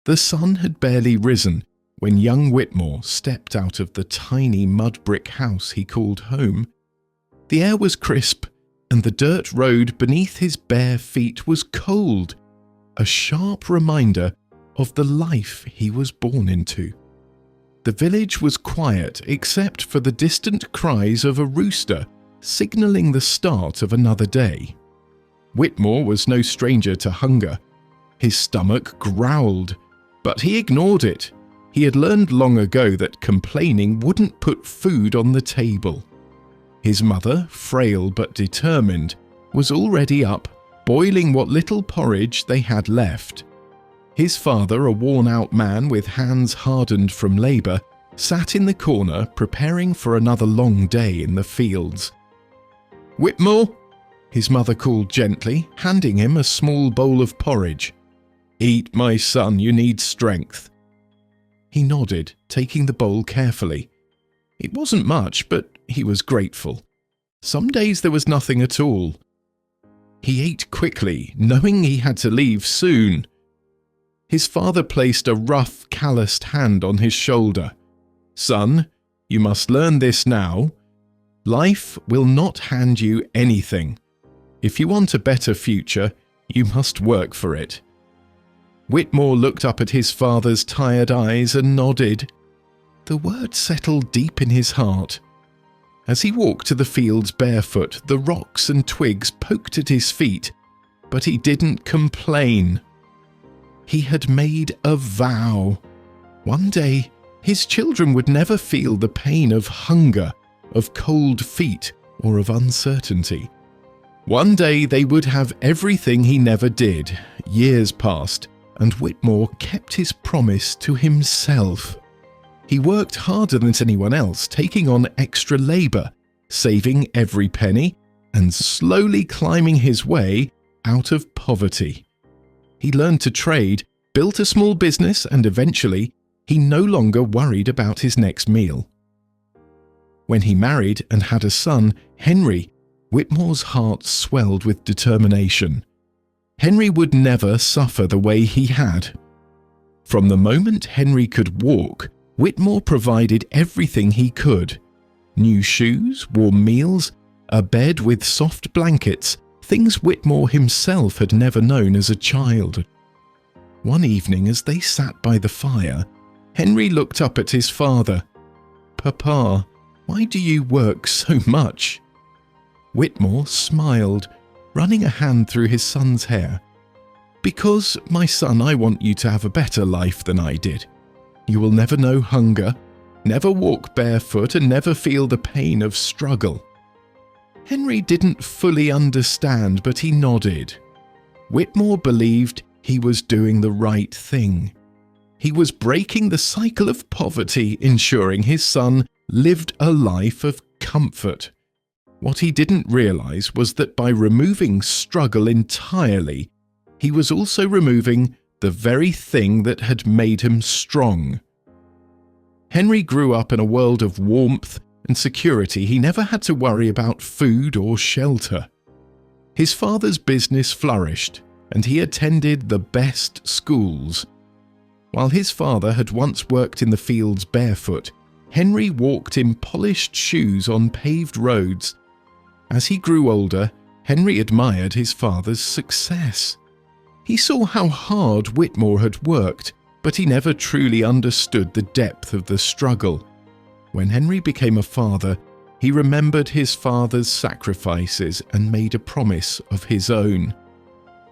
The sun had barely risen when young Whitmore stepped out of the tiny mud brick house he called home. The air was crisp, and the dirt road beneath his bare feet was cold, a sharp reminder of the life he was born into. The village was quiet except for the distant cries of a rooster signalling the start of another day. Whitmore was no stranger to hunger. His stomach growled, but he ignored it. He had learned long ago that complaining wouldn't put food on the table. His mother, frail but determined, was already up, boiling what little porridge they had left. His father, a worn-out man with hands hardened from labour, sat in the corner preparing for another long day in the fields. "Whitmore," his mother called gently, handing him a small bowl of porridge. "Eat, my son, you need strength." He nodded, taking the bowl carefully. It wasn't much, but he was grateful. Some days there was nothing at all. He ate quickly, knowing he had to leave soon. His father placed a rough, calloused hand on his shoulder. "Son, you must learn this now. Life will not hand you anything. If you want a better future, you must work for it." Whitmore looked up at his father's tired eyes and nodded. The word settled deep in his heart. As he walked to the fields barefoot, the rocks and twigs poked at his feet, but he didn't complain. He had made a vow. One day, his children would never feel the pain of hunger, of cold feet, or of uncertainty. One day they would have everything he never did. Years passed, and Whitmore kept his promise to himself. He worked harder than anyone else, taking on extra labour, saving every penny, and slowly climbing his way out of poverty. He learned to trade, built a small business, and eventually, he no longer worried about his next meal. When he married and had a son, Henry, Whitmore's heart swelled with determination. Henry would never suffer the way he had. From the moment Henry could walk, Whitmore provided everything he could. New shoes, warm meals, a bed with soft blankets, things Whitmore himself had never known as a child. One evening as they sat by the fire, Henry looked up at his father. "Papa, why do you work so much?" Whitmore smiled, running a hand through his son's hair. "Because, my son, I want you to have a better life than I did. You will never know hunger, never walk barefoot, and never feel the pain of struggle." Henry didn't fully understand, but he nodded. Whitmore believed he was doing the right thing. He was breaking the cycle of poverty, ensuring his son lived a life of comfort. What he didn't realize was that by removing struggle entirely, he was also removing the very thing that had made him strong. Henry grew up in a world of warmth and security. He never had to worry about food or shelter. His father's business flourished, and he attended the best schools. While his father had once worked in the fields barefoot, Henry walked in polished shoes on paved roads. As he grew older, Henry admired his father's success. He saw how hard Whitmore had worked, but he never truly understood the depth of the struggle. When Henry became a father, he remembered his father's sacrifices and made a promise of his own.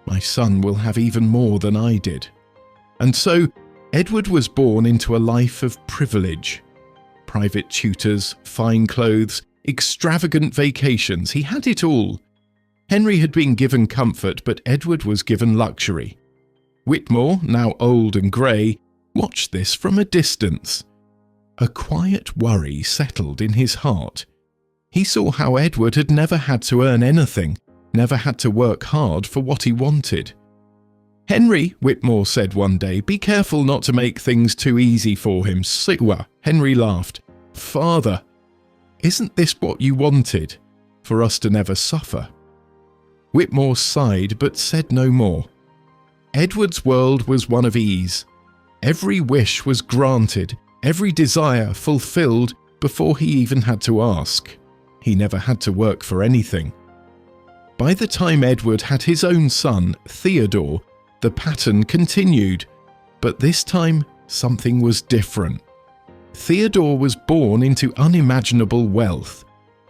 "My son will have even more than I did." And so, Edward was born into a life of privilege. Private tutors, fine clothes, extravagant vacations, he had it all. Henry had been given comfort, but Edward was given luxury. Whitmore, now old and grey, watched this from a distance. A quiet worry settled in his heart. He saw how Edward had never had to earn anything, never had to work hard for what he wanted. "Henry," Whitmore said one day, "be careful not to make things too easy for him." "Siwa," Henry laughed. "Father, isn't this what you wanted? For us to never suffer?" Whitmore sighed but said no more. Edward's world was one of ease. Every wish was granted, every desire fulfilled before he even had to ask. He never had to work for anything. By the time Edward had his own son, Theodore, the pattern continued, but this time something was different. Theodore was born into unimaginable wealth.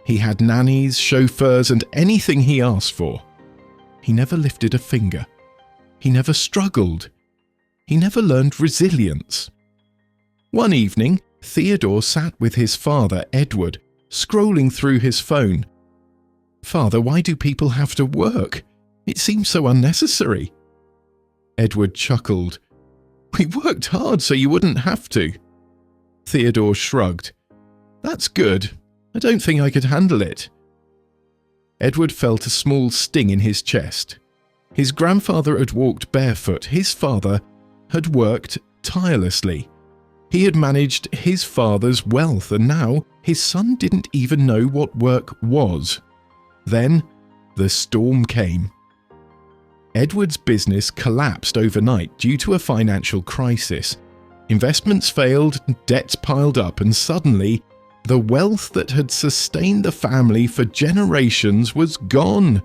He had nannies, chauffeurs, and anything he asked for. He never lifted a finger. He never struggled. He never learned resilience. One evening, Theodore sat with his father, Edward, scrolling through his phone. "Father, why do people have to work? It seems so unnecessary." Edward chuckled. "We worked hard so you wouldn't have to." Theodore shrugged. "That's good. I don't think I could handle it." Edward felt a small sting in his chest. His grandfather had walked barefoot. His father had worked tirelessly. He had managed his father's wealth, and now his son didn't even know what work was. Then the storm came. Edward's business collapsed overnight due to a financial crisis. Investments failed, debts piled up, and suddenly, the wealth that had sustained the family for generations was gone.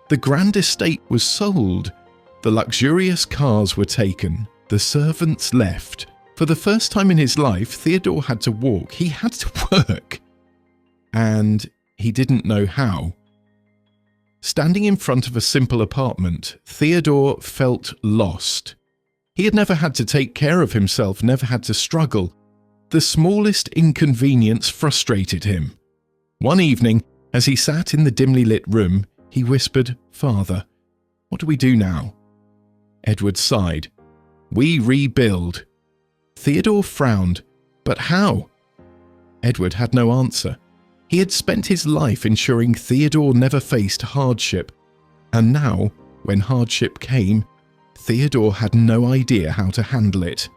The grand estate was sold. The luxurious cars were taken. The servants left. For the first time in his life, Theodore had to walk. He had to work. And he didn't know how. Standing in front of a simple apartment, Theodore felt lost. He had never had to take care of himself, never had to struggle. The smallest inconvenience frustrated him. One evening, as he sat in the dimly lit room, he whispered, "Father, what do we do now?" Edward sighed. "We rebuild." Theodore frowned. But how? Edward had no answer. He had spent his life ensuring Theodore never faced hardship, and now, when hardship came, Theodore had no idea how to handle it.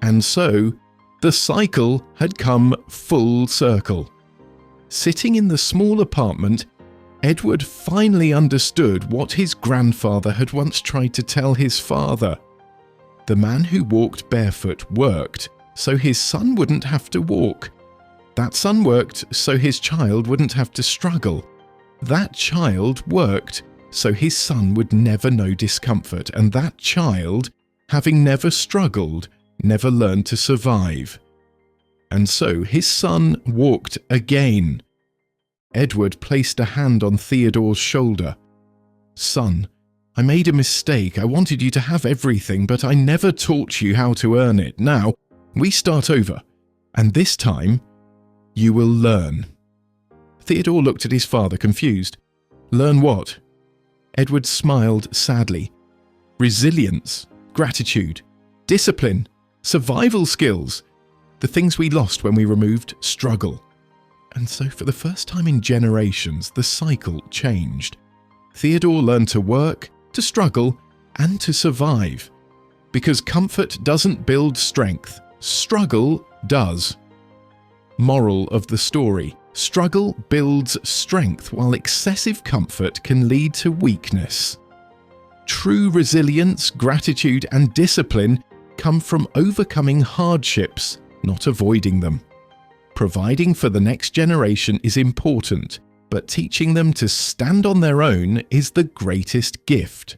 And so, the cycle had come full circle. Sitting in the small apartment, Edward finally understood what his grandfather had once tried to tell his father. The man who walked barefoot worked, so his son wouldn't have to walk. That son worked so his child wouldn't have to struggle. That child worked so his son would never know discomfort, and that child, having never struggled, never learned to survive. And so his son walked again. Edward placed a hand on Theodore's shoulder. "Son, I made a mistake. I wanted you to have everything, but I never taught you how to earn it. Now, we start over, and this time, you will learn." Theodore looked at his father, confused. "Learn what?" Edward smiled sadly. "Resilience, gratitude, discipline, survival skills, the things we lost when we removed struggle." And so for the first time in generations, the cycle changed. Theodore learned to work, to struggle, and to survive. Because comfort doesn't build strength, struggle does. Moral of the story: struggle builds strength, while excessive comfort can lead to weakness. True resilience, gratitude, and discipline come from overcoming hardships, not avoiding them. Providing for the next generation is important, but teaching them to stand on their own is the greatest gift.